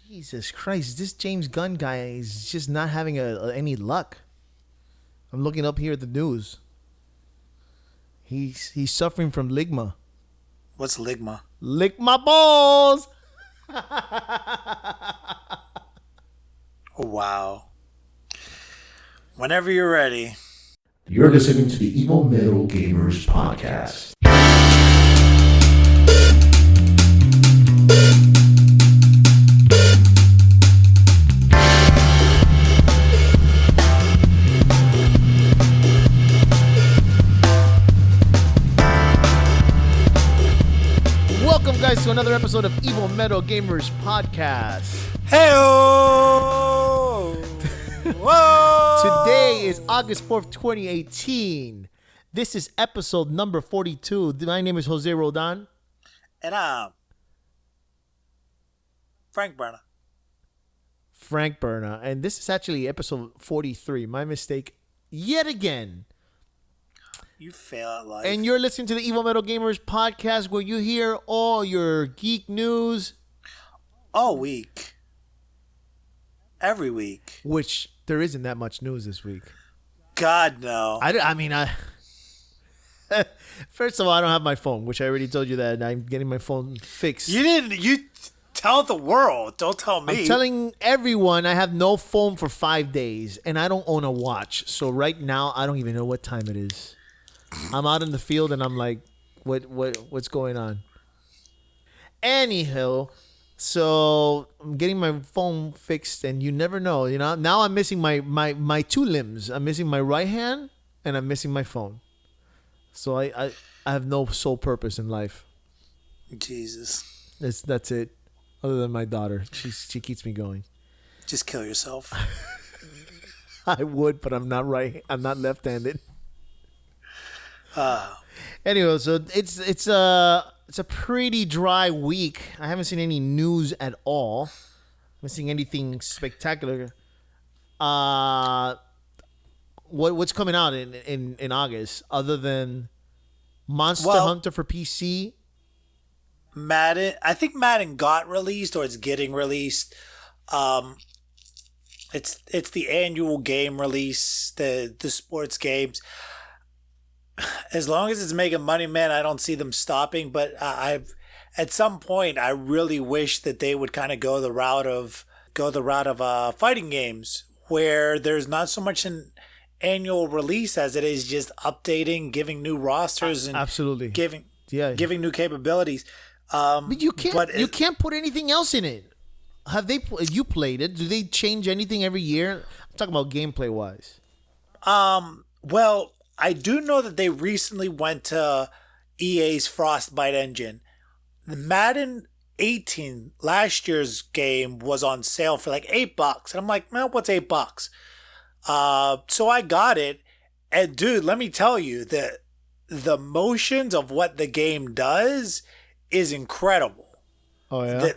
Jesus Christ, this James Gunn guy is just not having any luck. I'm looking up here at the news. He's suffering from ligma. What's ligma? Lick my balls. Oh, wow. Whenever you're ready. You're listening to the Emo Metal Gamers Podcast. Welcome, guys, to another episode of Emo Metal Gamers Podcast. Hey-oh! Whoa! Today is August 4th, 2018. This is episode number 42. My name is Jose Roldan. And I'm Frank Berna. Frank Berna. And this is actually episode 43. My mistake yet again. You fail at life. And you're listening to the Evil Metal Gamers Podcast, where you hear all your geek news. All week. Every week. Which there isn't that much news this week. God, no. I mean, first of all, I don't have my phone, which I already told you that I'm getting my phone fixed. You tell the world. Don't tell me. I'm telling everyone I have no phone for 5 days, and I don't own a watch. So right now, I don't even know what time it is. I'm out in the field, and I'm like, what's going on? Anyhow, so I'm getting my phone fixed, and you never know. You know, now I'm missing my two limbs. I'm missing my right hand, and I'm missing my phone. So I have no sole purpose in life. Jesus. That's it. Other than my daughter, she keeps me going. Just kill yourself. I would, but I'm not left-handed. Anyway, so it's a pretty dry week. I haven't seen any news at all. I haven't seen anything spectacular. What's coming out in August other than Monster Hunter for PC? Madden. I think Madden got released, or it's getting released. It's the annual game release, the sports games. As long as it's making money, man, I don't see them stopping. But at some point, I really wish that they would kind of go the route of fighting games, where there's not so much an annual release as it is just updating, giving new rosters, and absolutely giving new capabilities. But you can't put anything else in it. Have you played it? Do they change anything every year? I'm talking about gameplay wise. Well, I do know that they recently went to EA's Frostbite engine. The Madden 18, last year's game, was on sale for like $8. And I'm like, man, what's $8? So I got it. And dude, let me tell you that the motions of what the game does is incredible. Oh yeah.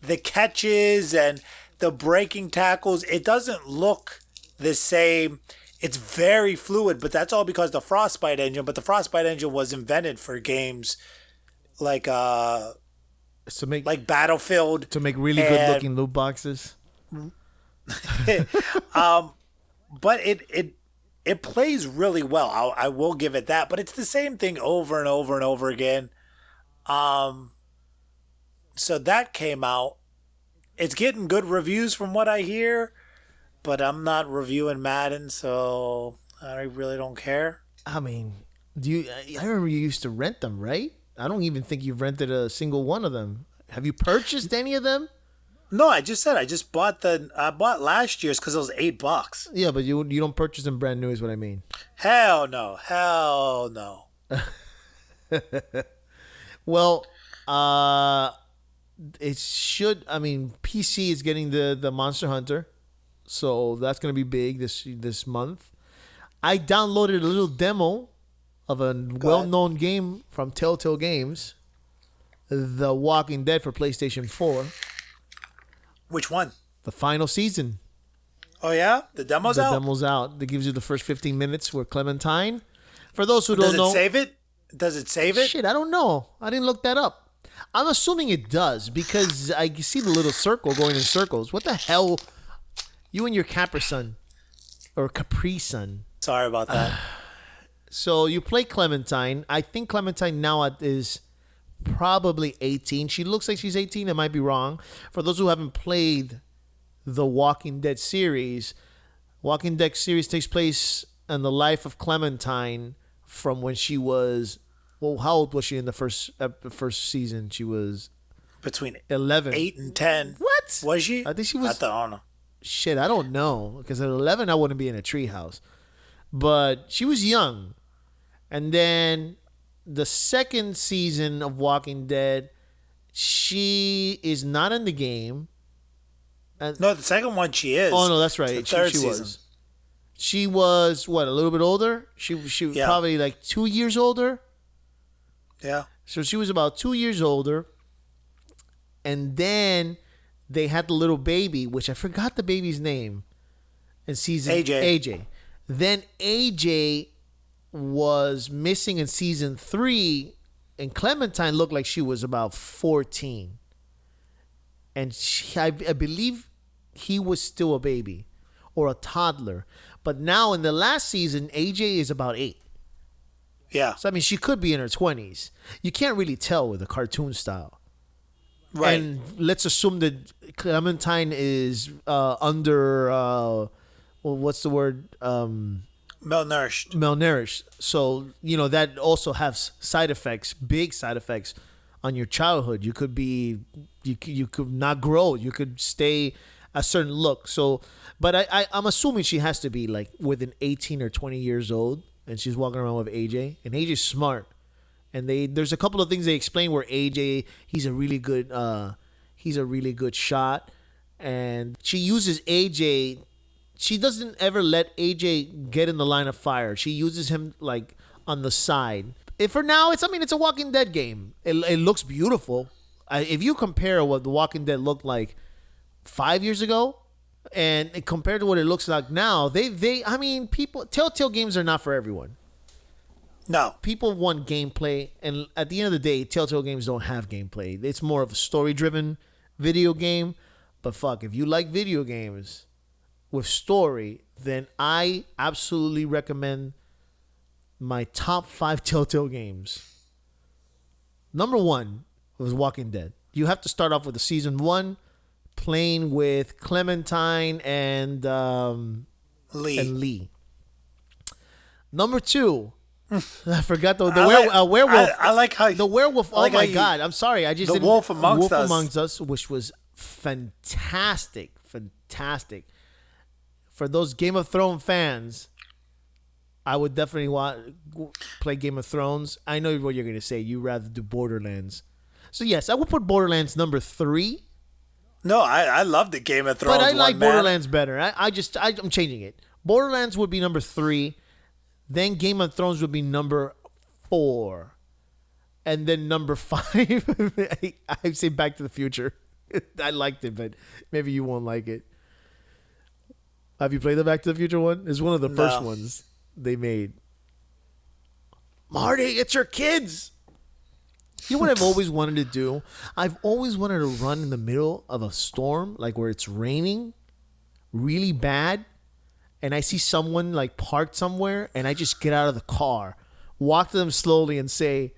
The catches and the breaking tackles, it doesn't look the same. It's very fluid, but that's all because the Frostbite engine. But the Frostbite engine was invented for games like Battlefield, to make really good looking loot boxes. But it plays really well. I will give it that. But it's the same thing over and over and over again. So that came out. It's getting good reviews from what I hear. But I'm not reviewing Madden, so I really don't care. I mean, I remember you used to rent them, right? I don't even think you've rented a single one of them. Have you purchased any of them? No, I bought last year's because it was $8. Yeah, but you don't purchase them brand new is what I mean. Hell no. Well, it should. I mean, PC is getting the Monster Hunter. So that's going to be big this month. I downloaded a little demo of a well-known game from Telltale Games, The Walking Dead for PlayStation 4. Which one? The final season. Oh, yeah? The demo's out? The demo's out. It gives you the first 15 minutes where Clementine. For those who don't know. Does it save it? Shit, I don't know. I didn't look that up. I'm assuming it does because I see the little circle going in circles. What the hell? You and your Capri Sun. Or Capri Sun. Sorry about that. So you play Clementine. I think Clementine now is probably 18. She looks like she's 18. I might be wrong. For those who haven't played the Walking Dead series, Walking Dead series takes place in the life of Clementine from when she was, well, how old was she in the first season? She was Between 11. 8 and 10. What? Was she? I think she was. I don't know. Shit, I don't know. Because at 11, I wouldn't be in a treehouse. But she was young. And then the second season of Walking Dead, she is not in the game. No, the second one she is. Oh, no, that's right. It's the third she season. was. She was, what, a little bit older? She was probably like 2 years older. Yeah. So she was about 2 years older. And then they had the little baby, which I forgot the baby's name. In season AJ. Then AJ was missing in season 3, and Clementine looked like she was about 14. And I believe he was still a baby or a toddler. But now in the last season, AJ is about 8. Yeah. So, I mean, she could be in her 20s. You can't really tell with the cartoon style. Right. And let's assume that Clementine is under, well, what's the word? Malnourished. So, that also has side effects, big side effects on your childhood. You could be, you could not grow. You could stay a certain look. So, but I'm assuming she has to be like within 18 or 20 years old, and she's walking around with AJ. And AJ's smart. And there's a couple of things they explain where AJ, he's a really good shot. And she uses AJ. She doesn't ever let AJ get in the line of fire. She uses him like on the side. For now, it's a Walking Dead game. It looks beautiful. If you compare what The Walking Dead looked like 5 years ago, and compared to what it looks like now, people, Telltale games are not for everyone. No. People want gameplay, and at the end of the day, Telltale games don't have gameplay. It's more of a story-driven video game. But fuck, if you like video games with story, then I absolutely recommend my top 5 Telltale games. Number 1 was Walking Dead. You have to start off with the season 1, playing with Clementine and Lee. Number 2, I forgot the werewolf. I like how the werewolf. Oh my god! I'm sorry. I just the Wolf Amongst Us, which was fantastic. For those Game of Thrones fans, I would definitely play Game of Thrones. I know what you're going to say. You rather do Borderlands. So yes, I would put Borderlands number 3. No, I love the Game of Thrones. But I like Borderlands better. I'm changing it. Borderlands would be number 3. Then Game of Thrones would be number 4. And then number 5, I'd say Back to the Future. I liked it, but maybe you won't like it. Have you played the Back to the Future one? It's one of the first ones they made. Marty, it's your kids. You know what I've always wanted to do? I've always wanted to run in the middle of a storm, like where it's raining really bad. And I see someone like parked somewhere, and I just get out of the car, walk to them slowly, and say,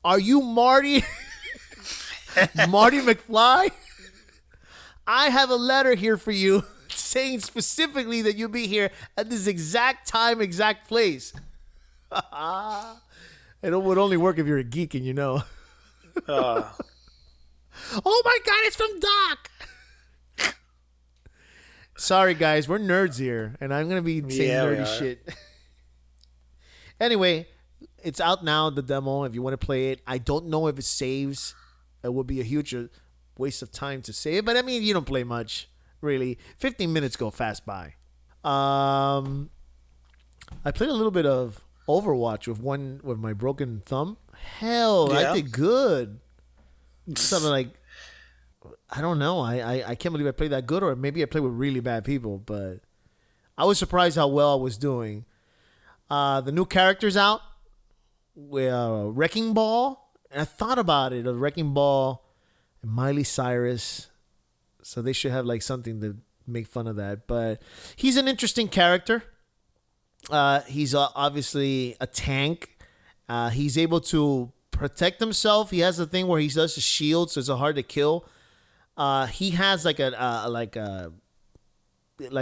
"Are you Marty? Marty McFly? I have a letter here for you saying specifically that you'll be here at this exact time, exact place." It would only work if you're a geek and you know. Oh my God, it's from Doc. Sorry, guys, we're nerds here, and I'm going to be saying nerdy shit. Anyway, it's out now, the demo, if you want to play it. I don't know if it saves. It would be a huge waste of time to save, but I mean, you don't play much, really. 15 minutes go fast by. I played a little bit of Overwatch with my broken thumb. Hell, I did good. Something like, I don't know. I can't believe I played that good, or maybe I played with really bad people, but I was surprised how well I was doing. The new character's out with Wrecking Ball And I thought about it, a Wrecking Ball and Miley Cyrus. So they should have like something to make fun of that. But he's an interesting character. He's obviously a tank. He's able to protect himself. He has a thing where he does a shield, so it's hard to kill. He has like a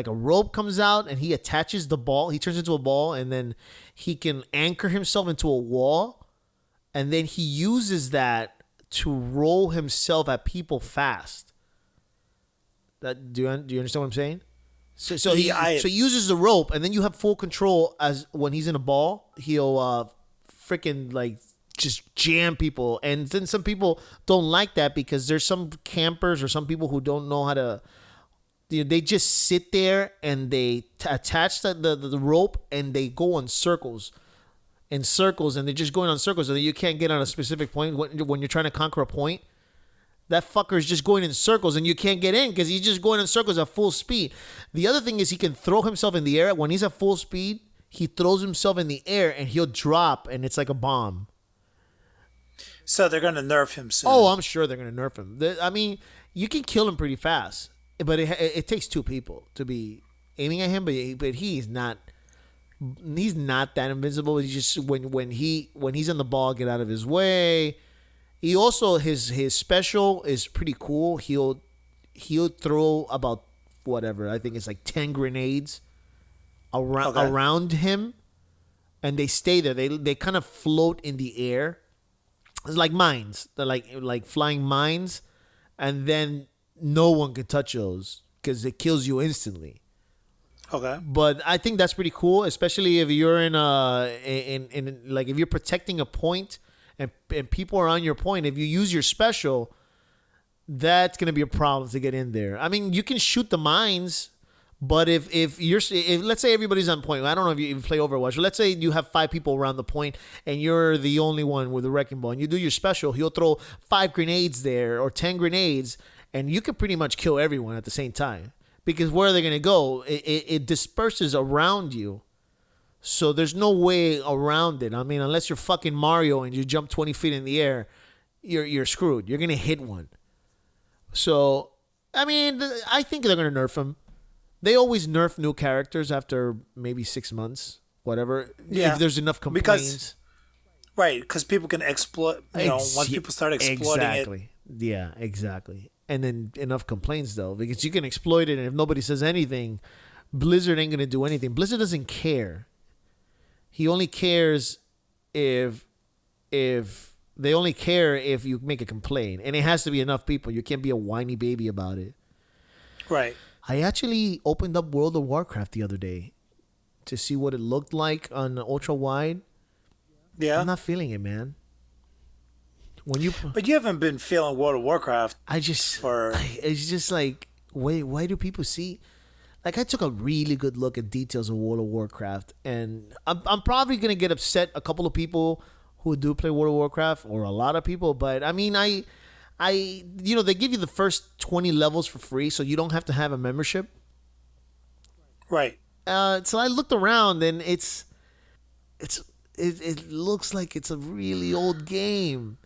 rope comes out and he attaches the ball. He turns into a ball and then he can anchor himself into a wall, and then he uses that to roll himself at people fast. Do you understand what I'm saying? So he uses the rope, and then you have full control as when he's in a ball. He'll freaking like just jam people, and then some people don't like that because there's some campers or some people who don't know how to. They just sit there and they attach the rope and they go in circles, and they're just going on circles, and you can't get on a specific point when you're trying to conquer a point. That fucker is just going in circles and you can't get in because he's just going in circles at full speed. The other thing is he can throw himself in the air. When he's at full speed, he throws himself in the air and he'll drop and it's like a bomb. So they're going to nerf him soon. Oh, I'm sure they're going to nerf him. I mean, you can kill him pretty fast, but it takes two people to be aiming at him. But he's not that invincible. He's just when he's in the ball, get out of his way. He also his special is pretty cool. He'll throw about whatever, I think it's like 10 grenades around him, and they stay there. They kind of float in the air. It's like mines. They're like flying mines, and then no one can touch those because it kills you instantly. Okay. But I think that's pretty cool, especially if you're in like if you're protecting a point. And people are on your point. If you use your special, that's going to be a problem to get in there. I mean, you can shoot the mines, but if let's say everybody's on point. I don't know if you play Overwatch, but let's say you have 5 people around the point and you're the only one with a wrecking ball and you do your special, he'll throw 5 grenades there or 10 grenades and you can pretty much kill everyone at the same time. Because where are they going to go? It disperses around you. So there's no way around it. I mean, unless you're fucking Mario and you jump 20 feet in the air, you're screwed. You're going to hit one. So, I mean, I think they're going to nerf him. They always nerf new characters after maybe 6 months, whatever. Yeah. If there's enough complaints. Because people can exploit, once people start exploiting it. Yeah, exactly. And then enough complaints, though, because you can exploit it, and if nobody says anything, Blizzard ain't going to do anything. Blizzard doesn't care. He only cares if they only care if you make a complaint, and it has to be enough people. You can't be a whiny baby about it. Right. I actually opened up World of Warcraft the other day to see what it looked like on ultra wide. Yeah. I'm not feeling it, man. But you haven't been feeling World of Warcraft. It's just like, why do people see? Like, I took a really good look at details of World of Warcraft, and I'm probably going to get upset a couple of people who do play World of Warcraft, or a lot of people, but I mean, I they give you the first 20 levels for free, so you don't have to have a membership. Right. So I looked around, and it looks like it's a really old game.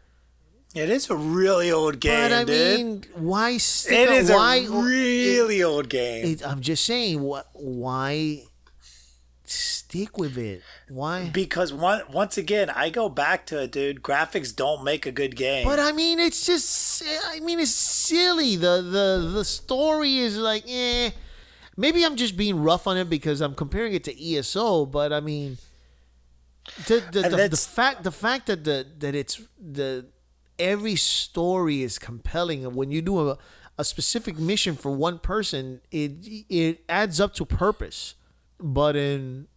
It is a really old game, but I mean, why stick? It is a really old game. I'm just saying, why stick with it? Why? Because once again, I go back to it, dude. Graphics don't make a good game. But I mean, it's silly. The story is like, eh. Maybe I'm just being rough on it because I'm comparing it to ESO. But I mean, the fact that it's every story is compelling, and when you do a specific mission for one person, it adds up to purpose. But in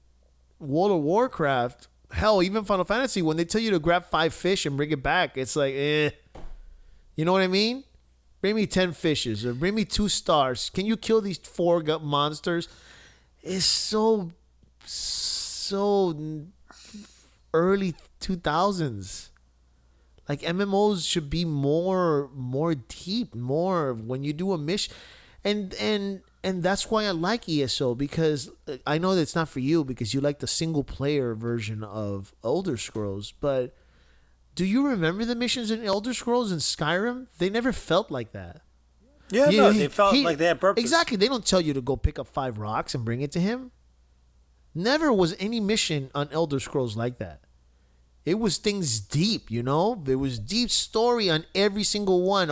World of Warcraft, hell, even Final Fantasy, when they tell you to grab 5 fish and bring it back, it's like, eh. You know what I mean? Bring me 10 fishes or bring me 2 stars. Can you kill these 4 monsters? It's so early 2000s. Like, MMOs should be more deep, more when you do a mission. And that's why I like ESO, because I know that it's not for you because you like the single player version of Elder Scrolls, but do you remember the missions in Elder Scrolls and Skyrim? They never felt like that. Yeah, no, they felt like they had purpose. Exactly. They don't tell you to go pick up 5 rocks and bring it to him. Never was any mission on Elder Scrolls like that. It was things deep, you know? There was deep story on every single one.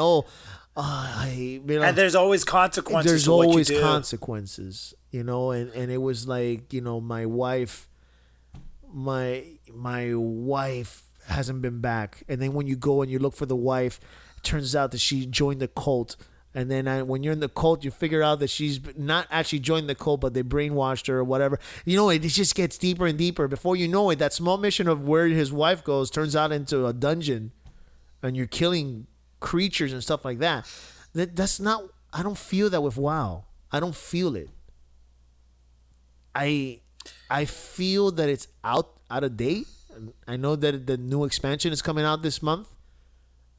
And there's always consequences. There's to what always you do. consequences, you know? And it was like, you know, my wife hasn't been back. And then when you go and you look for the wife, it turns out that she joined the cult. And then when you're in the cult, you figure out that she's not actually joined the cult, but they brainwashed her or whatever. You know, it just gets deeper and deeper. Before you know it, that small mission of where his wife goes turns out into a dungeon, and you're killing creatures and stuff like that. That's not. I don't feel that with WoW. I don't feel it. I feel that it's out of date. I know that the new expansion is coming out this month.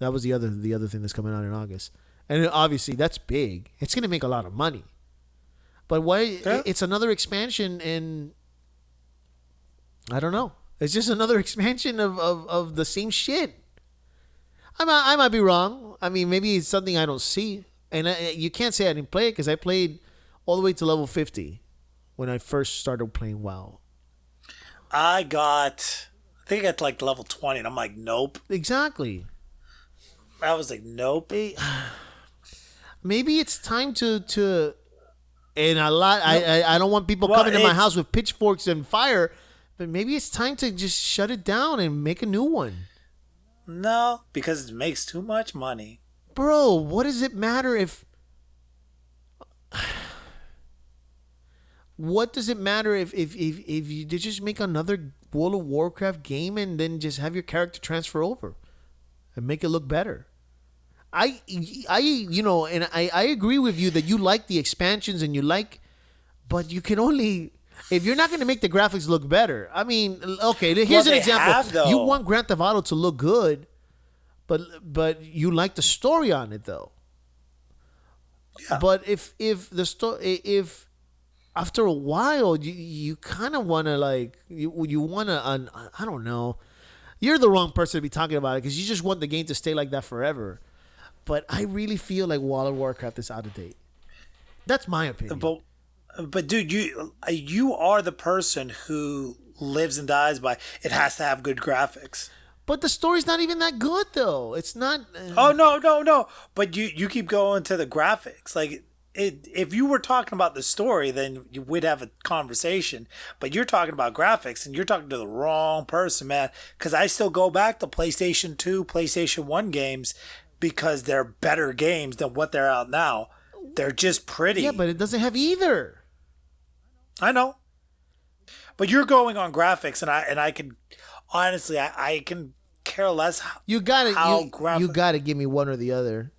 That was the other thing that's coming out in August. And obviously, that's big. It's going to make a lot of money. But why? Yeah. It's another expansion, and I don't know. It's just another expansion of the same shit. I might be wrong. I mean, maybe it's something I don't see. And you can't say I didn't play it because I played all the way to level 50 when I first started playing WoW. I think I got to like level 20, and I'm like, nope. Exactly. I was like, nope. Maybe it's time to and a lot. I don't want people coming to my house with pitchforks and fire, but maybe it's time to just shut it down and make a new one. No, because it makes too much money. Bro, what does it matter if? What does it matter if you just make another World of Warcraft game and then just have your character transfer over and make it look better? I agree with you that you like the expansions but you can only, if you're not going to make the graphics look better. I mean, okay, here's an example. You want Grand Theft Auto to look good, but you like the story on it though. Yeah. But if after a while you kind of want to you want to I don't know. You're the wrong person to be talking about it because you just want the game to stay like that forever. But I really feel like World of Warcraft is out of date. That's my opinion. But dude, you are the person who lives and dies by it has to have good graphics. But the story's not even that good though. It's not. Oh no! But you keep going to the graphics. Like if you were talking about the story, then we'd have a conversation. But you're talking about graphics, and you're talking to the wrong person, man. Because I still go back to PlayStation 2, PlayStation 1 games. Because they're better games than what they're out now. They're just pretty. Yeah, but it doesn't have either. I know. But you're going on graphics, and I can honestly I can care less. You gotta give me one or the other.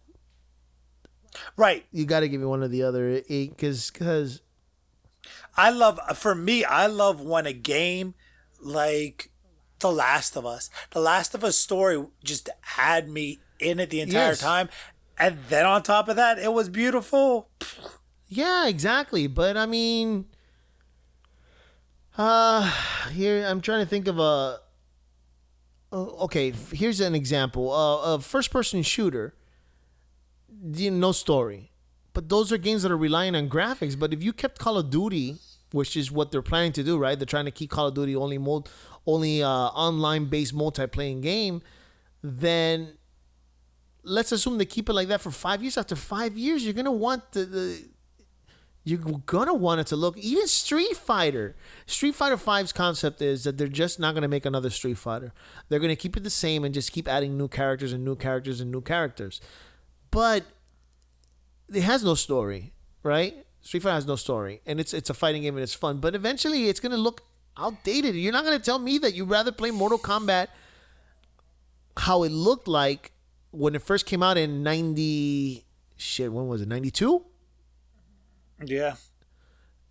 Right. You gotta give me one or the other, because I love when a game like The Last of Us. The Last of Us story just had me in it the entire time, and then on top of that, it was beautiful. Yeah, exactly. But I mean, here I'm trying to think of a. Okay, here's an example. A first-person shooter. No story, but those are games that are relying on graphics. But if you kept Call of Duty, which is what they're planning to do, right? They're trying to keep Call of Duty only online-based multiplayer game. Then let's assume they keep it like that for 5 years. After 5 years, you're gonna want you're gonna want it to look. Even Street Fighter 5's concept is that they're just not gonna make another Street Fighter. They're gonna keep it the same and just keep adding new characters and new characters and new characters. But it has no story, right? Street Fighter has no story, and it's a fighting game and it's fun. But eventually, it's gonna look outdated. You're not gonna tell me that you'd rather play Mortal Kombat how it looked like when it first came out in 90. Shit, when was it? 92? Yeah.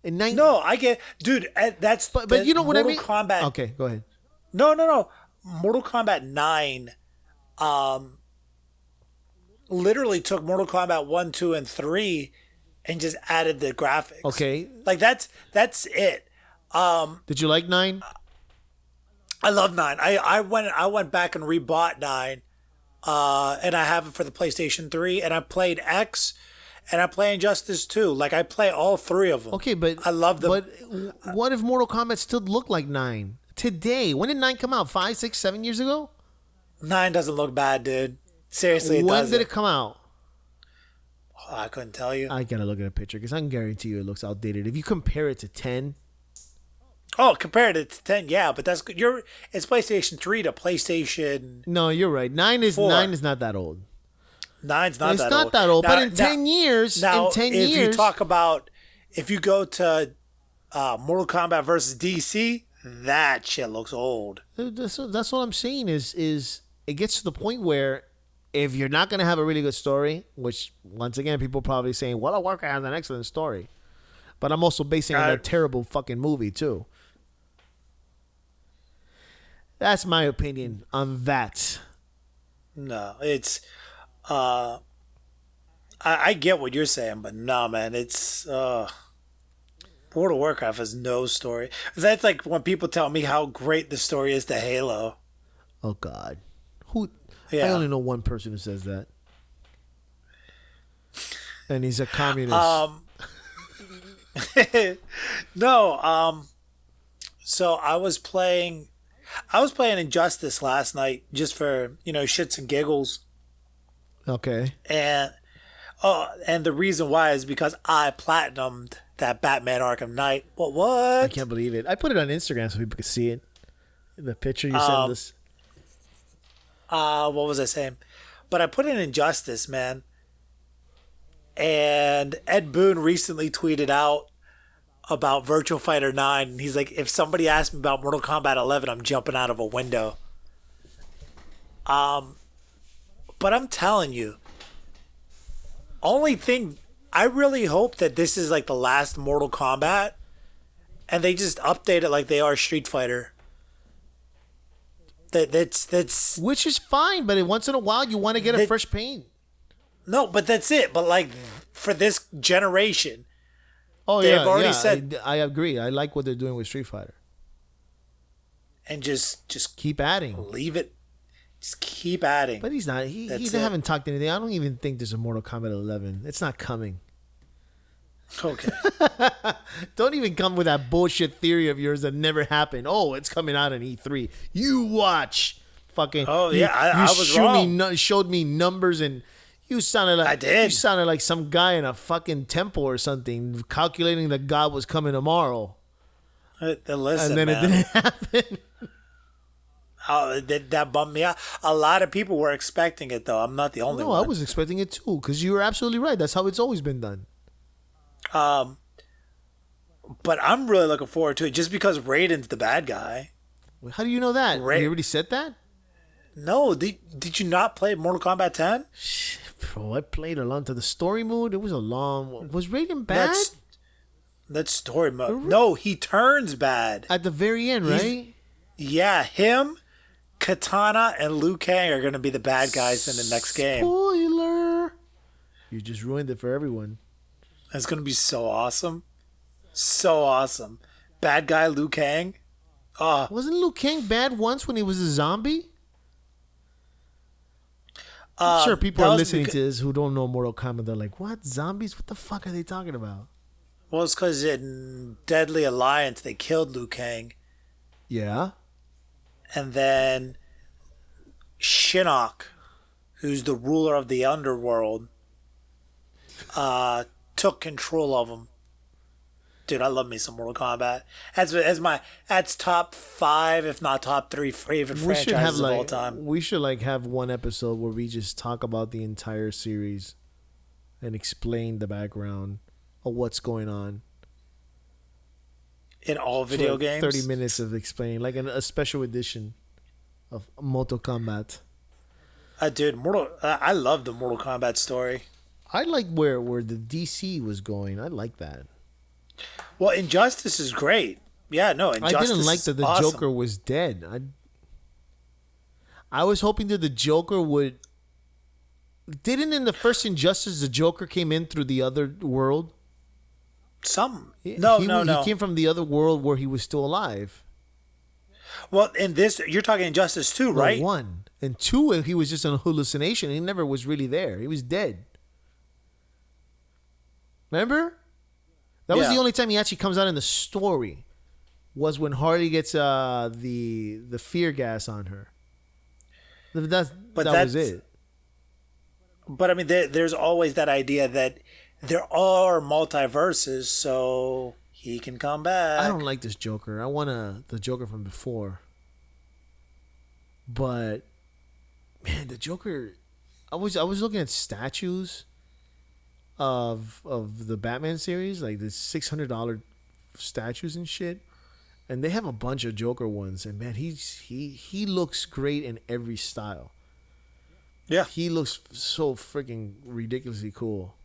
No, I get, dude. That's but you know what Mortal I mean. Kombat. Okay, go ahead. No. Mortal Kombat 9. Literally took Mortal Kombat 1, 2, and 3 and just added the graphics. Okay. Like that's it. Did you like 9? I love 9. I went back and rebought 9. And I have it for the PlayStation 3, and I played X, and I play Injustice 2. Like, I play all 3 of them. Okay, but I love them. But what if Mortal Kombat still looked like 9 today? When did 9 come out? 5, 6, 7 years ago? 9 doesn't look bad, dude. Seriously, it when doesn't. did it come out? Oh, I couldn't tell you. I gotta look at a picture because I can guarantee you it looks outdated. If you compare it to 10, Oh, compared to 10, yeah, but that's good. It's PlayStation 3 to PlayStation. no, you're right. 9 is 4. 9 is not that old. 9's not It's that not old. that old. Now- But in 10 years, now, in 10 if years, you talk about, if you go to Mortal Kombat versus DC, that shit looks old. that's what I'm saying. Is it gets to the point where if you're not gonna have a really good story, which once again people probably saying, "Well, Walker has an excellent story," but I'm also basing it on a terrible fucking movie too. That's my opinion on that. No, it's I get what you're saying, but no, man, it's World of Warcraft has no story. That's like when people tell me how great the story is to Halo. Oh God, who? Yeah. I only know one person who says that, and he's a communist. No, so I was playing Injustice last night just for, shits and giggles. Okay. And the reason why is because I platinumed that Batman Arkham Knight. What? I can't believe it. I put it on Instagram so people could see it. The picture you sent us. What was I saying? But I put in Injustice, man. And Ed Boon recently tweeted out about Virtual Fighter 9. And he's like, if somebody asks me about Mortal Kombat 11, I'm jumping out of a window. But I'm telling you, only thing, I really hope that this is like the last Mortal Kombat and they just update it like they are Street Fighter. That's Which is fine, but once in a while you want to get a fresh paint. no, but that's it. But like for this generation, Oh they've yeah, already said- I agree. I like what they're doing with Street Fighter. and just Keep adding. leave it, just keep adding. But he's not. He That's it. haven't talked anything. I don't even think there's a Mortal Kombat 11. It's not coming. Okay, Don't even come with that bullshit theory of yours that never happened. Oh, it's coming out in E3. You watch. Fucking. Oh, yeah, I was wrong. Showed me numbers and you sounded like I did. You sounded like some guy in a fucking temple or something, calculating that God was coming tomorrow, listen, and then man. it didn't happen. Oh, that bummed me out. A lot of people were expecting it, though. I'm not the only No, one. I was expecting it too, because you were absolutely right. That's how it's always been done. But I'm really looking forward to it just because Raiden's the bad guy. How do you know that? Right. You already said that? No, did you not play Mortal Kombat 10? Bro, I played along to the story mode. It was a long. Was Raiden bad? That's story mode. No, he turns bad. At the very end, right? Yeah, him, Katana, and Liu Kang are going to be the bad guys in the next game. Spoiler. You just ruined it for everyone. It's going to be so awesome. So awesome. Bad guy Liu Kang. Oh, Wasn't Liu Kang bad once when he was a zombie? I'm sure people that are was listening beca- to this who don't know Mortal Kombat. They're like, what? Zombies? What the fuck are they talking about? well, it's because in Deadly Alliance, they killed Liu Kang. Yeah. And then Shinnok, who's the ruler of the underworld, took control of him. Dude, I love me some Mortal Kombat. That's top 5, if not top 3 favorite We should have franchises of all time. we should have one episode where we just talk about the entire series and explain the background of what's going on. In all video So, games. 30 minutes of explaining, like a special edition of Mortal Kombat. Dude, I love the Mortal Kombat story. I like where the DC was going. I like that. Well, Injustice is great. Yeah, no, Injustice I didn't like that the is awesome. Joker was dead. I was hoping that the Joker would. Didn't in the first Injustice the Joker came in through the other world? No. He came from the other world where he was still alive. Well, in this, you're talking Injustice 2, Well, right? 1. And 2, he was just a hallucination. He never was really there. He was dead. Remember? That was Yeah. the only time he actually comes out in the story. Was when Harley gets the fear gas on her. That was it. But I mean, there's always that idea that there are multiverses, so he can come back. I don't like this Joker. I want the Joker from before. But man, the Joker. I was looking at statues of the Batman series, like the $600 statues and shit, and they have a bunch of Joker ones. And man, he looks great in every style. Yeah. He looks so freaking ridiculously cool.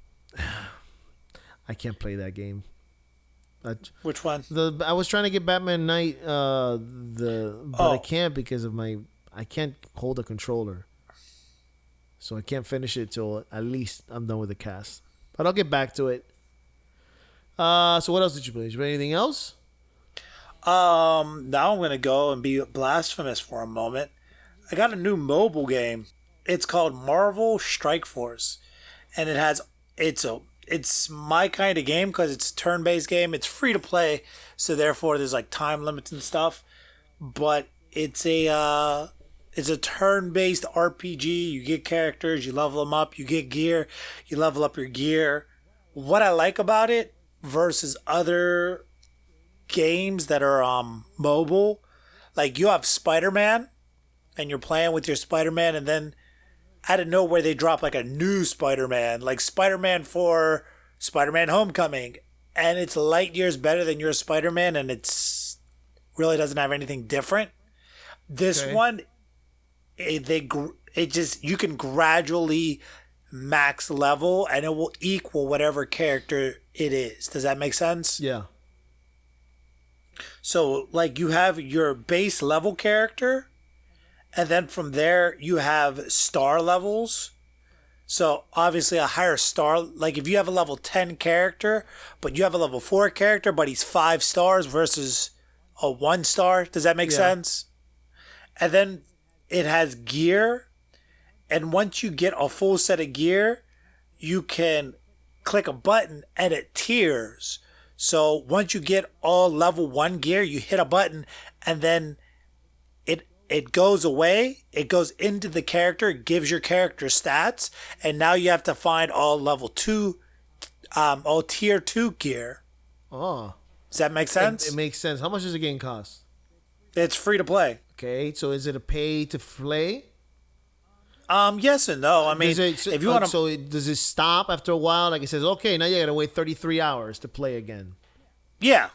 I can't play that game. Which one? I was trying to get Batman Knight, but I can't because of I can't hold a controller, so I can't finish it till at least I'm done with the cast. But I'll get back to it. So what else did you play? Did you play anything else? Now I'm gonna go and be blasphemous for a moment. I got a new mobile game. It's called Marvel Strike Force, and it's my kind of game because it's a turn-based game. It's free to play, so therefore there's like time limits and stuff. But it's a turn-based RPG. You get characters, you level them up, you get gear, you level up your gear. What I like about it versus other games that are mobile, like you have Spider-Man, and you're playing with your Spider-Man, and then out of nowhere they drop like a new Spider-Man, like Spider-Man 4, Spider-Man Homecoming, and it's light years better than your Spider-Man, and it's really doesn't have anything different. This one, you can gradually max level, and it will equal whatever character it is. Does that make sense? Yeah. So like you have your base level character, and then from there, you have star levels. So obviously a higher star, like if you have a level 10 character, but you have a level 4 character, but he's 5 stars versus a 1 star. Does that make sense? And then it has gear. And once you get a full set of gear, you can click a button and it tiers. So once you get all level 1 gear, you hit a button and then it goes away, it goes into the character, it gives your character stats, and now you have to find all level 2, all tier 2 gear. Oh. Does that make sense? It makes sense. How much does the game cost? It's free to play. Okay, so is it a pay to play? Yes and no. I mean, if you want to... So does it stop after a while? Like it says, okay, now you got to wait 33 hours to play again. Yeah.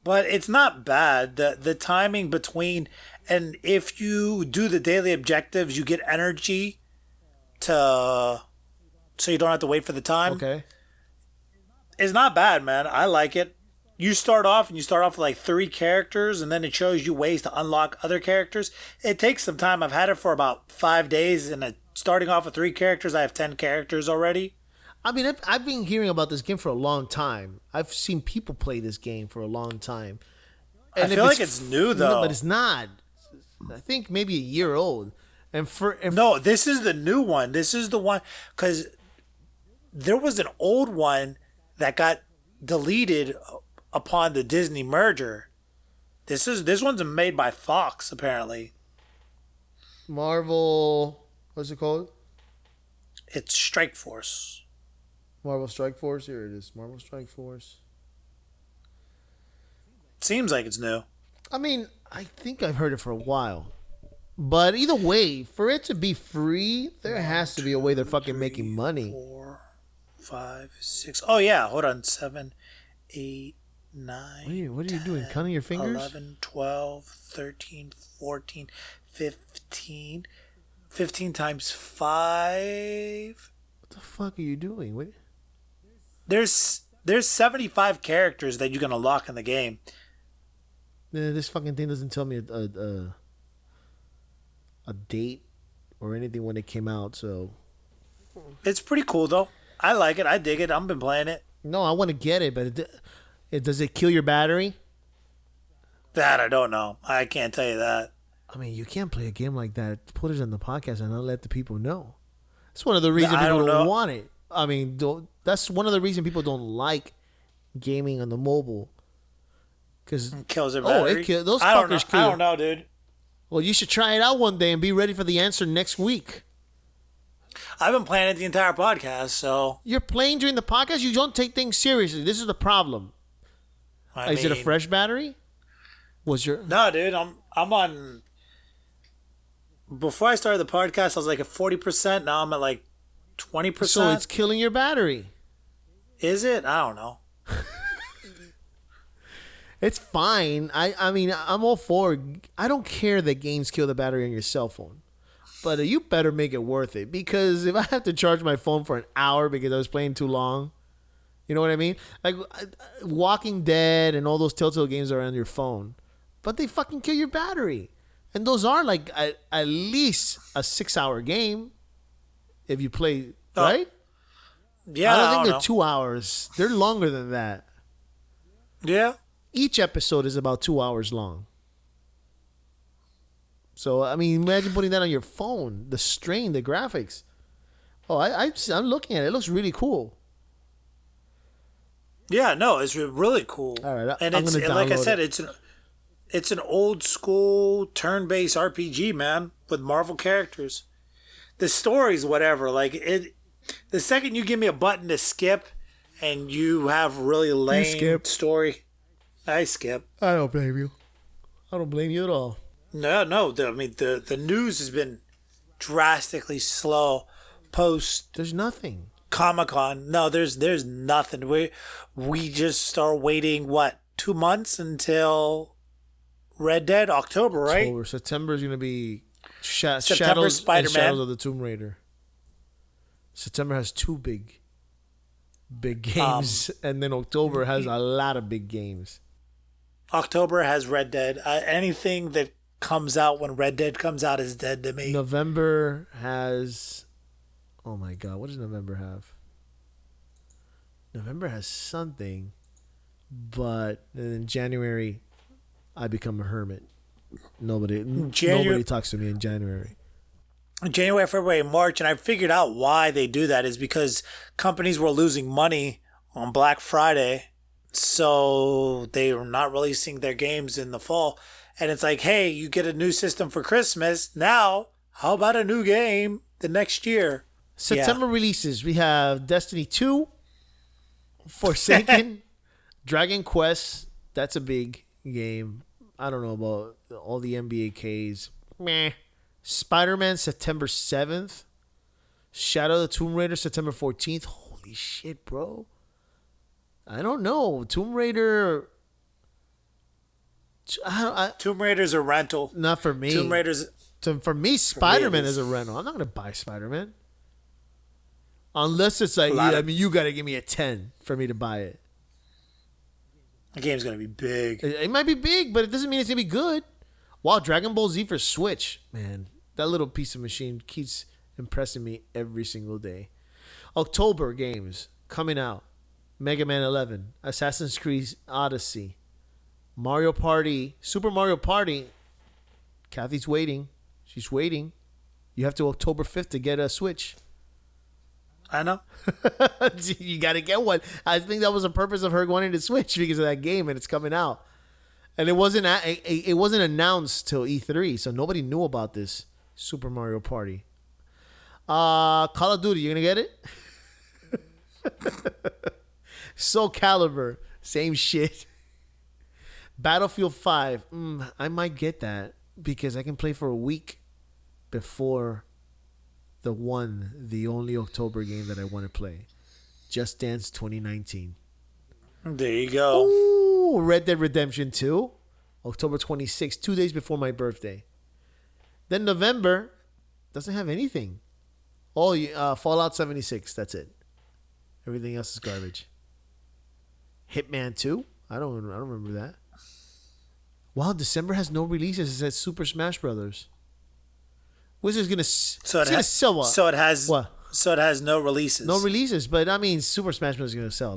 But it's not bad. The timing between... And if you do the daily objectives, you get energy so you don't have to wait for the time. Okay. It's not bad, man. I like it. You start off with like 3 characters, and then it shows you ways to unlock other characters. It takes some time. I've had it for about 5 days, and starting off with 3 characters, I have 10 characters already. I mean, I've been hearing about this game for a long time. I've seen people play this game for a long time. And I feel like it's new, though. No, but it's not. I think maybe a year old. No, this is the new one. This is the one, because there was an old one that got deleted upon the Disney merger. This one's made by Fox, apparently. Marvel, what's it called? It's Strike Force. Marvel Strike Force. Here it is. Marvel Strike Force. Seems like it's new. I mean, I think I've heard it for a while. But either way, for it to be free, there has to be a way they're fucking making money. 4, 5, 6. Oh, yeah. Hold on. 7, 8, 9. What are you doing? Counting your fingers? 11, 12, 13, 14, 15. 15 times 5. What the fuck are you doing? What? There's 75 characters that you can unlock in the game. This fucking thing doesn't tell me a date or anything when it came out, so it's pretty cool though. I like it. I dig it. I've been playing it. No, I want to get it, but does it kill your battery? That I don't know. I can't tell you that. I mean, you can't play a game like that. Put it in the podcast and not let the people know. That's one of the reasons people don't want it. I mean, that's one of the reasons people don't like gaming on the mobile. Because kills their battery. Those fuckers kill. I don't know, dude. Well, you should try it out one day and be ready for the answer next week. I've been playing it the entire podcast, so you're playing during the podcast. You don't take things seriously. This is the problem. Is it a fresh battery? No, dude? I'm on. Before I started the podcast, I was like at 40%. Now I'm at like 20%. So it's killing your battery. Is it? I don't know. It's fine. I mean, I'm all for. I don't care that games kill the battery on your cell phone, but you better make it worth it. Because if I have to charge my phone for an hour because I was playing too long, you know what I mean? Like Walking Dead and all those Telltale games are on your phone, but they fucking kill your battery. And those are like at least a 6-hour game if you play, right? Yeah, I don't think they're 2 hours. They're longer than that. Yeah. Each episode is about 2 hours long. So, I mean, imagine putting that on your phone. The strain, the graphics. Oh, I'm looking at it. It looks really cool. Yeah, no, it's really cool. All right, and it's like I said, it's an old school turn-based RPG, man, with Marvel characters. The story's whatever. Like it, the second you give me a button to skip, and you have really lame story, I skip. I don't blame you. I don't blame you at all. No. I mean, the news has been drastically slow post. There's nothing. Comic-Con. No, there's nothing. We just are waiting, 2 months until Red Dead? October, right? October. September is going to be September Shadows Spider-Man. Shadows of the Tomb Raider. September has two big games, and then October has a lot of big games. October has Red Dead. Anything that comes out when Red Dead comes out is dead to me. November has... Oh my God, what does November have? November has something, but in January, I become a hermit. Nobody talks to me in January. January, February, March, and I figured out why they do that is because companies were losing money on Black Friday, so they are not releasing their games in the fall. And it's like, hey, you get a new system for Christmas. Now, how about a new game the next year? September releases. We have Destiny 2, Forsaken, Dragon Quest. That's a big game. I don't know about all the NBA Ks. Meh. Spider-Man, September 7th. Shadow of the Tomb Raider, September 14th. Holy shit, bro. I don't know. Tomb Raider... Tomb Raider's a rental. Not for me. Tomb Raider's... For me, Spider-Man is a rental. I'm not going to buy Spider-Man. Unless it's like, you got to give me a 10 for me to buy it. The game's going to be big. It might be big, but it doesn't mean it's going to be good. Wow, Dragon Ball Z for Switch. Man, that little piece of machine keeps impressing me every single day. October games coming out. Mega Man 11, Assassin's Creed Odyssey, Mario Party, Super Mario Party. Kathy's waiting. She's waiting. You have to October 5th to get a Switch. I know. You got to get one. I think that was the purpose of her wanting to Switch because of that game, and it's coming out. And it wasn't announced till E3, so nobody knew about this Super Mario Party. Call of Duty, you gonna get it? Soul Calibur, same shit. Battlefield 5, I might get that because I can play for a week before the only October game that I want to play. Just Dance 2019. There you go. Ooh, Red Dead Redemption 2, October 26th, 2 days before my birthday. Then November doesn't have anything. Fallout 76, that's it. Everything else is garbage. Hitman 2, I don't remember that. Wow, December has no releases. It says Super Smash Brothers. Wizards gonna sell what? So it has what? So it has no releases. No releases, but I mean, Super Smash Bros. Is gonna sell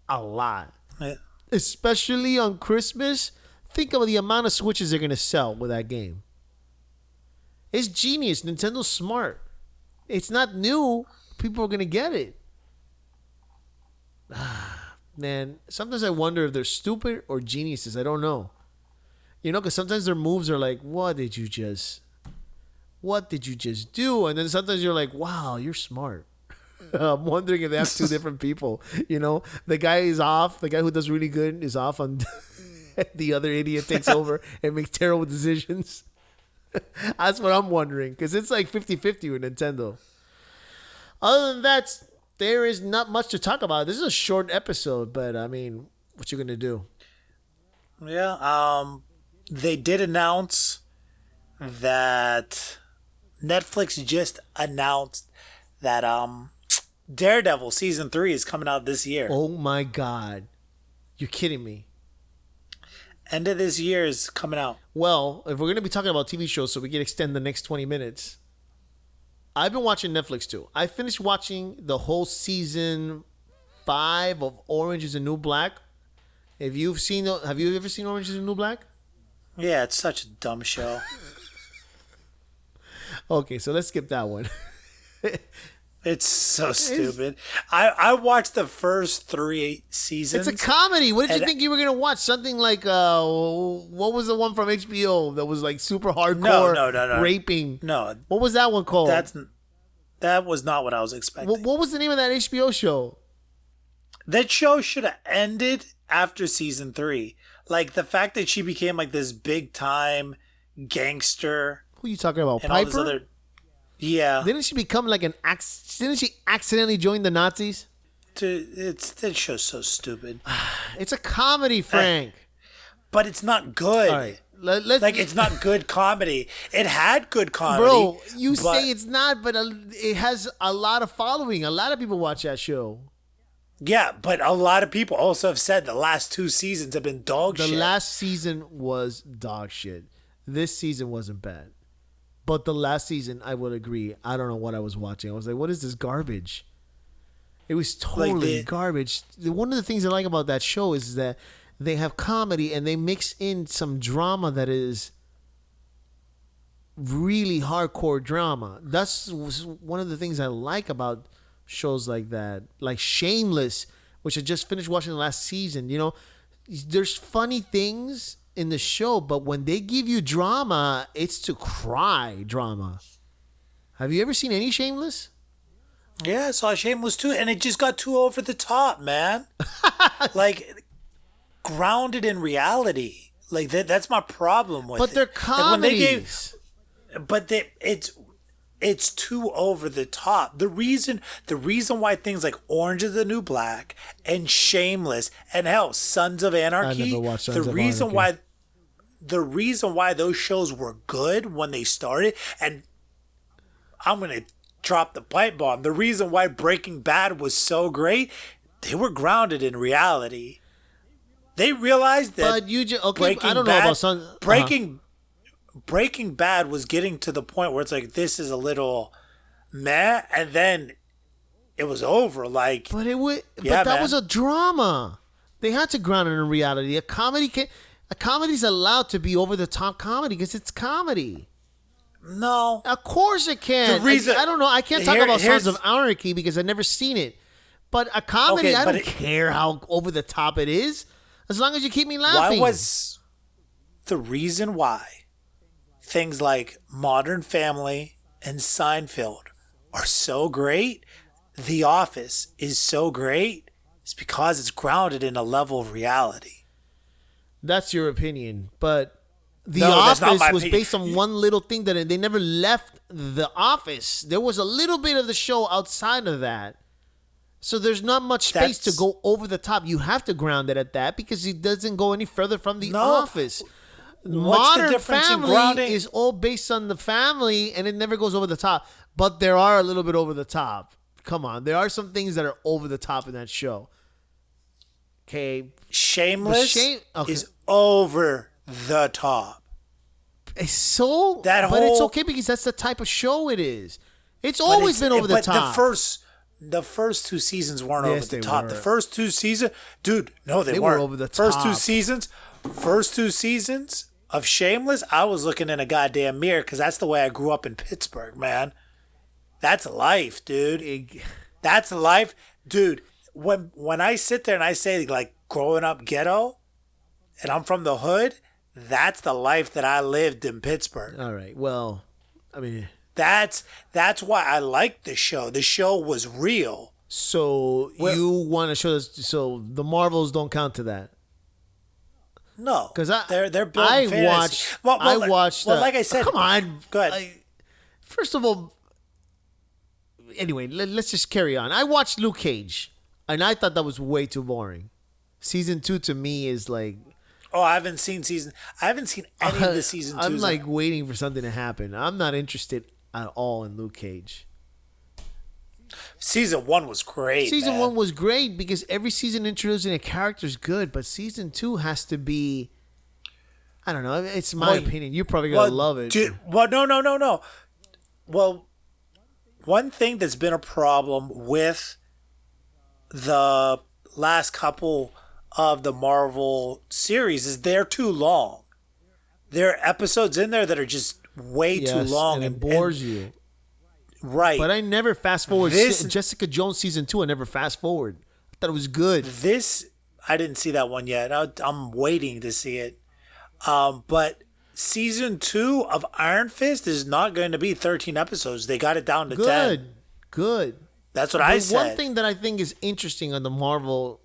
a lot. Yeah. Especially on Christmas, think of the amount of Switches they're gonna sell with that game. It's genius. Nintendo's smart. It's not new. People are gonna get it. Man, sometimes I wonder if they're stupid or geniuses. I don't know. Because sometimes their moves are like, what did you just do? And then sometimes you're like, wow, you're smart. I'm wondering if they have two different people. The guy is off. The guy who does really good is off, on the other idiot takes over and makes terrible decisions. That's what I'm wondering, because it's like 50-50 with Nintendo. Other than that, there is not much to talk about. This is a short episode, but I mean, what you gonna do? Yeah, they did announce that Netflix just announced that Daredevil season 3 is coming out this year. Oh my God, you're kidding me! End of this year is coming out. Well, if we're gonna be talking about TV shows, so we can extend the next 20 minutes. I've been watching Netflix too. I finished watching the whole season 5 of Orange is the New Black. Have you ever seen Orange is the New Black? Yeah, it's such a dumb show. Okay, so let's skip that one. It's so stupid. I watched the first 3 seasons. It's a comedy. What did you think you were going to watch? Something like, what was the one from HBO that was like super hardcore no. raping? No. What was that one called? That was not what I was expecting. What was the name of that HBO show? That show should have ended after season 3. Like, the fact that she became like this big time gangster. Who are you talking about? And Piper? all this other... Yeah. Didn't she become like didn't she accidentally join the Nazis? Dude, that show's so stupid. It's a comedy, Frank. But it's not good. All right. It's not good comedy. It had good comedy. Bro, you say it's not, but it has a lot of following. A lot of people watch that show. Yeah, but a lot of people also have said the last 2 seasons have been dog shit. The last season was dog shit. This season wasn't bad. But the last season, I would agree. I don't know what I was watching. I was like, what is this garbage? It was totally garbage. One of the things I like about that show is that they have comedy and they mix in some drama that is really hardcore drama. That's one of the things I like about shows like that. Like Shameless, which I just finished watching the last season. There's funny things in the show, but when they give you drama, it's to cry drama. Have you ever seen any Shameless? Yeah, I saw Shameless too, and it just got too over the top, man. Like, grounded in reality. Like, that's my problem with it. But they're comedies. It's too over the top. The reason why things like Orange is the New Black and Shameless and hell, Sons of Anarchy. I never watched Sons of Anarchy. The reason why those shows were good when they started, and I'm gonna drop the pipe bomb. The reason why Breaking Bad was so great, they were grounded in reality. They realized that. But I don't know about Sons. Breaking Bad was getting to the point where it's like, this is a little meh, and then it was over. Like, but that was a drama. They had to ground it in reality. A comedy's allowed to be over the top comedy because it's comedy. No, of course it can. I don't know. I can't talk about Sons of Anarchy because I've never seen it. But a comedy, I don't care how over the top it is, as long as you keep me laughing. Why was the reason why things like Modern Family and Seinfeld are so great, The Office is so great, it's because it's grounded in a level of reality. That's your opinion, but The Office was based on one little thing that they never left The Office. There was a little bit of the show outside of that. So there's not much space to go over the top. You have to ground it at that because it doesn't go any further from The Office. Modern Family is all based on the family and it never goes over the top. But there are a little bit over the top. Come on. There are some things that are over the top in that show. Okay. Shameless is over the top. So, but it's okay because that's the type of show it is. It's always been over the top. The first 2 seasons weren't over the top. The first 2 seasons, dude, no, they weren't. Were over the top. First 2 seasons first 2 seasons of Shameless, I was looking in a goddamn mirror because that's the way I grew up in Pittsburgh, man. That's life, dude. That's life, dude. When I sit there and I say like growing up ghetto, and I'm from the hood, that's the life that I lived in Pittsburgh. All right. Well, I mean, that's why I liked the show. The show was real. So you want to show us? So the Marvels don't count to that. No, Because they're building fantasy. I watched. Like I said, come on. Go ahead. First of all, anyway, let's just carry on. I watched Luke Cage, and I thought that was way too boring. Season 2 to me is like. Oh, I haven't seen any of the season 2s. I'm like waiting for something to happen. I'm not interested at all in Luke Cage. Season 1 was great. Season man. 1 was great because every season introducing a character is good, but season 2 has to be. I don't know. It's my opinion. You're probably gonna love it. No. Well, one thing that's been a problem with the last couple of the Marvel series is they're too long. There are episodes in there that are just way too long and it bores you. Right. But I never fast forward. Jessica Jones season 2, I never fast forward. I thought it was good. I didn't see that one yet. I'm waiting to see it. But season 2 of Iron Fist is not going to be 13 episodes. They got it down to 10. Good. That's what I said. One thing that I think is interesting on the Marvel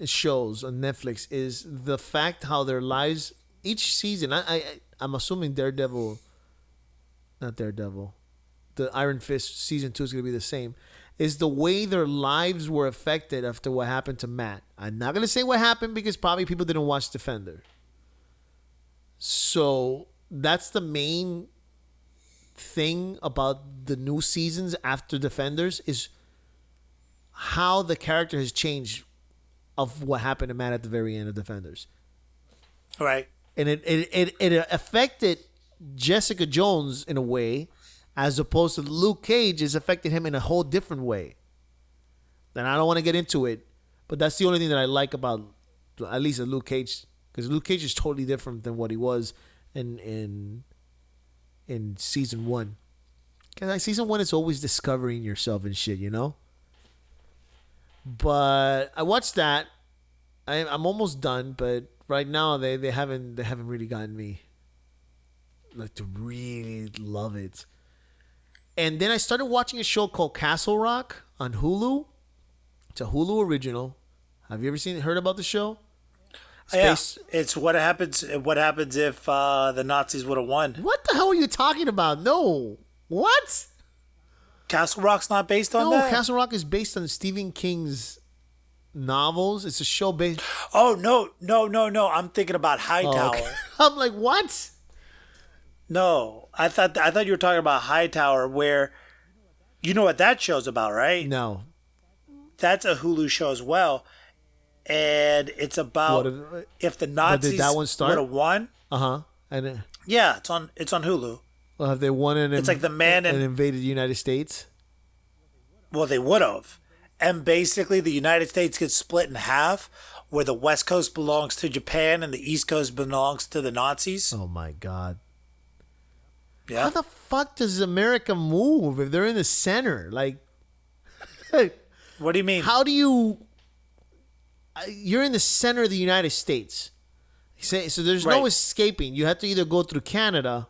shows on Netflix is the fact how their lives each season. I'm assuming not Daredevil. The Iron Fist season 2 is going to be the same. Is the way their lives were affected after what happened to Matt. I'm not going to say what happened because probably people didn't watch Defender. So that's the main thing about the new seasons after Defenders is how the character has changed of what happened to Matt at the very end of Defenders. Right. And it affected Jessica Jones in a way, as opposed to Luke Cage has affected him in a whole different way. And I don't want to get into it, but that's the only thing that I like about at least Luke Cage, because Luke Cage is totally different than what he was in season 1. Because like season 1 is always discovering yourself and shit, you know. But I watched that. I'm almost done, but right now they haven't really gotten me like to really love it. And then I started watching a show called Castle Rock on Hulu. It's a Hulu original. Have you ever heard about the show? Yeah, it's what happens if the Nazis would have won. What the hell are you talking about? No. What? Castle Rock's not based on that? No, Castle Rock is based on Stephen King's novels. It's a show based... Oh, no. I'm thinking about Hightower. Okay. I'm like, what? No, I thought you were talking about Hightower, where you know what that show's about, right? No. That's a Hulu show as well. And it's about if the Nazis would have won. Uh-huh. And yeah, it's on Hulu. Well, have they won it's like the man and invaded the United States? Well, they would have. And basically the United States gets split in half, where the West Coast belongs to Japan and the East Coast belongs to the Nazis. Oh my God. Yeah. How the fuck does America move if they're in the center? Like, what do you mean? How do you? You're in the center of the United States. So there's no escaping. You have to either go through Canada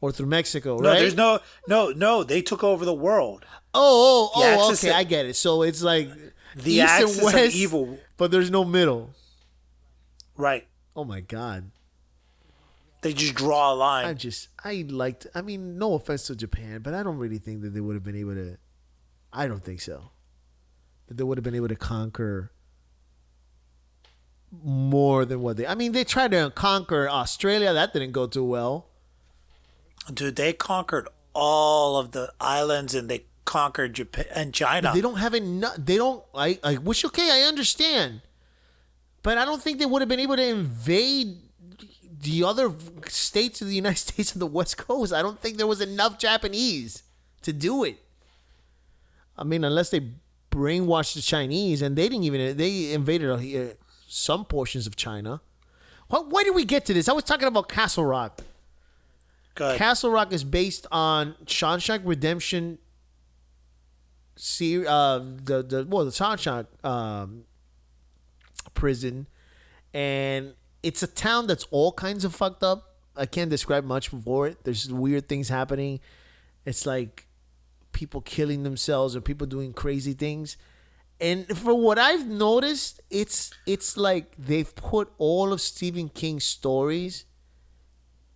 or through Mexico, right? No, there's no. They took over the world. Oh, okay, I get it. So it's like the East axis and West, of evil, but there's no middle. Right. Oh my God. They just draw a line. I mean, no offense to Japan, but I don't really think that they would have been able to. I don't think so. That they would have been able to conquer more than what they. I mean, they tried to conquer Australia. That didn't go too well. Dude, they conquered all of the islands and they conquered Japan and China. But they don't have enough. They don't. I wish. Okay, I understand, but I don't think they would have been able to invade the other states of the United States on the West Coast. I don't think there was enough Japanese to do it. I mean, unless they brainwashed the Chinese, and they didn't even. They invaded some portions of China. Why did we get to this? I was talking about Castle Rock. Good. Castle Rock is based on Shawshank Redemption. The Shawshank prison, and it's a town that's all kinds of fucked up. I can't describe much for it. There's weird things happening. It's like people killing themselves or people doing crazy things. And for what I've noticed, it's like they've put all of Stephen King's stories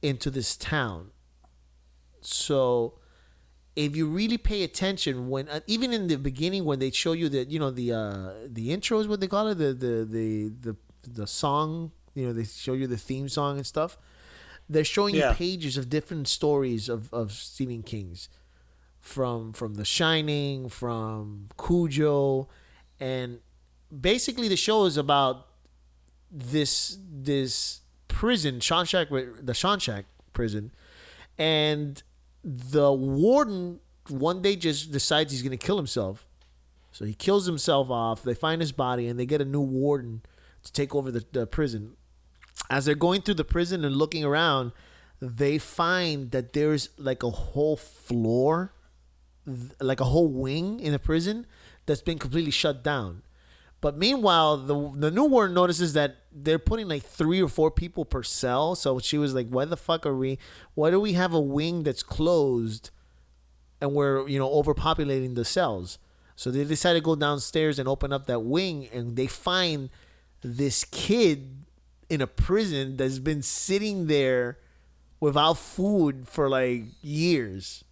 into this town. So if you really pay attention, when even in the beginning when they show you the intro is what they call it, the song, they show you the theme song and stuff. They're showing you pages of different stories of Stephen King's, from The Shining, from Cujo. And basically, the show is about this prison, the Shawshank prison, and the warden one day just decides he's going to kill himself. So he kills himself off. They find his body, and they get a new warden to take over the prison. As they're going through the prison and looking around, they find that there's like a whole floor, like a whole wing in the prison that's been completely shut down. But meanwhile, the new warden notices that they're putting like 3 or 4 people per cell. So she was like, why do we have a wing that's closed and we're, overpopulating the cells? So they decide to go downstairs and open up that wing, and they find this kid in a prison that's been sitting there without food for like years.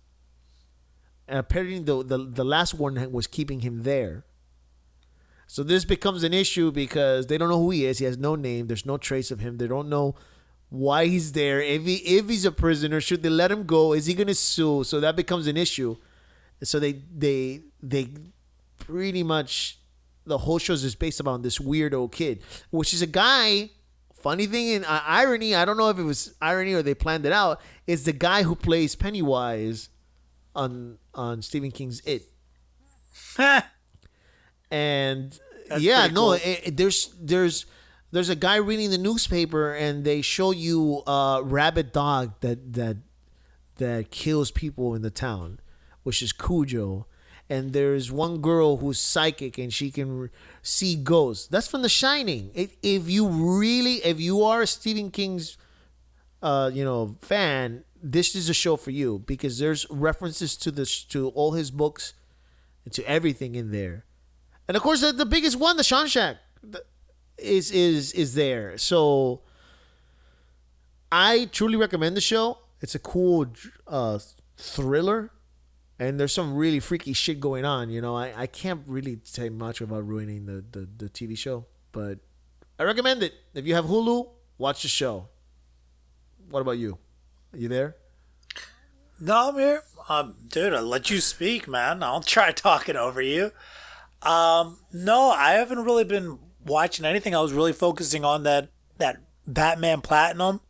And apparently the last one was keeping him there. So this becomes an issue because they don't know who he is. He has no name. There's no trace of him. They don't know why he's there. If he's a prisoner, should they let him go? Is he going to sue? So that becomes an issue. So they pretty much, the whole show is just based on this weirdo kid, which is a guy. Funny thing in irony, I don't know if it was irony or they planned it out, is the guy who plays Pennywise on Stephen King's It. And that's cool. There's a guy reading the newspaper, and they show you a rabid dog that kills people in the town, which is Cujo. And there's one girl who's psychic and she can see ghosts. That's from The Shining. If you are a Stephen King's fan, this is a show for you, because there's references to all his books and to everything in there. And of course, the biggest one, the Shawshank, is there. So I truly recommend the show. It's a cool thriller, and there's some really freaky shit going on. I can't really say much about ruining the TV show, but I recommend it. If you have Hulu, watch the show. What about you? Are you there? No, I'm here. Dude, I'll let you speak, man. I'll try talking over you. No, I haven't really been watching anything. I was really focusing on that Batman Platinum,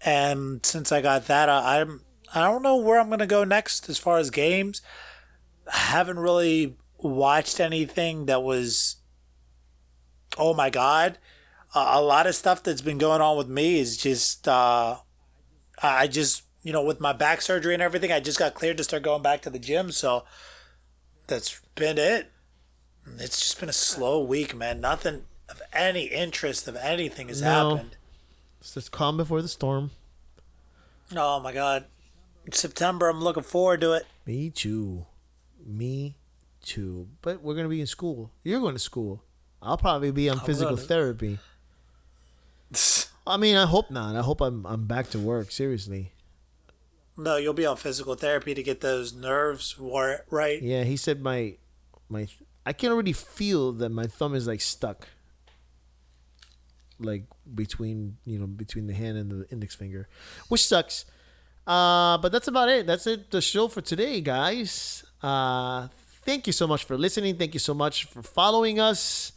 and since I got that, I don't know where I'm gonna go next as far as games. I haven't really watched anything that was, oh my god. A lot of stuff that's been going on with me is just I just, with my back surgery and everything, I just got cleared to start going back to the gym, so that's been it. It's just been a slow week, man. Nothing of any interest of anything has happened. It's just calm before the storm. Oh my god. September, I'm looking forward to it. Me too. But we're going to be in school. You're going to school. I'll probably be on physical therapy. I mean, I hope not. I hope I'm back to work, seriously. No, you'll be on physical therapy to get those nerves right. Yeah, he said my I can already feel that my thumb is like stuck, like between the hand and the index finger, which sucks. But that's about it. That's it. The show for today, guys. Thank you so much for listening. Thank you so much for following us,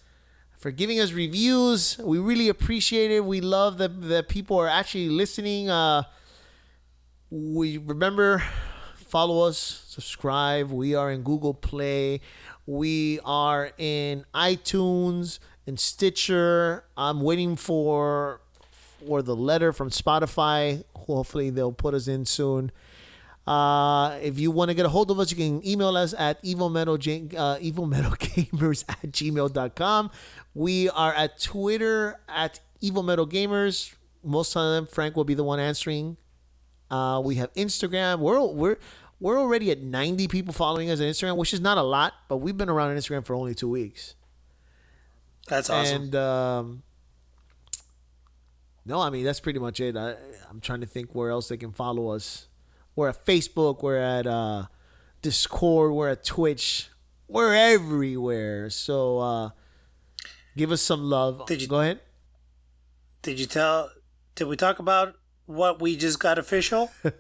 for giving us reviews. We really appreciate it. We love that people are actually listening. We remember, follow us, subscribe. We are in Google Play. We are in iTunes, and Stitcher. I'm waiting for the letter from Spotify. Hopefully they'll put us in soon. If you want to get a hold of us, you can email us at evilmetalgamers@gmail.com. We are at Twitter at evilmetalgamers. Most of them, Frank will be the one answering. We have Instagram. We're already at 90 people following us on Instagram, which is not a lot, but we've been around on Instagram for only 2 weeks. That's awesome. And no, I mean that's pretty much it. I'm trying to think where else they can follow us. We're at Facebook. We're at Discord. We're at Twitch. We're everywhere. So give us some love. Go ahead. Did we talk about what we just got official? If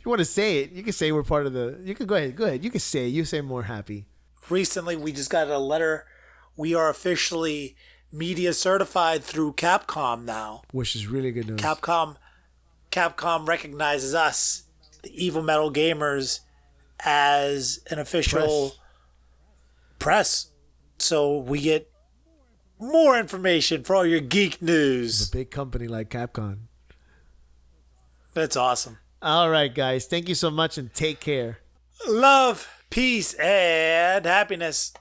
you want to say it, you can say we're part of the. You can go ahead. Go ahead. You can say it. You say more happy. Recently, we just got a letter. We are officially media certified through Capcom now. Which is really good news. Capcom recognizes us, the Evil Metal Gamers, as an official press. So we get more information for all your geek news. A big company like Capcom. That's awesome. All right, guys. Thank you so much and take care. Love, peace, and happiness.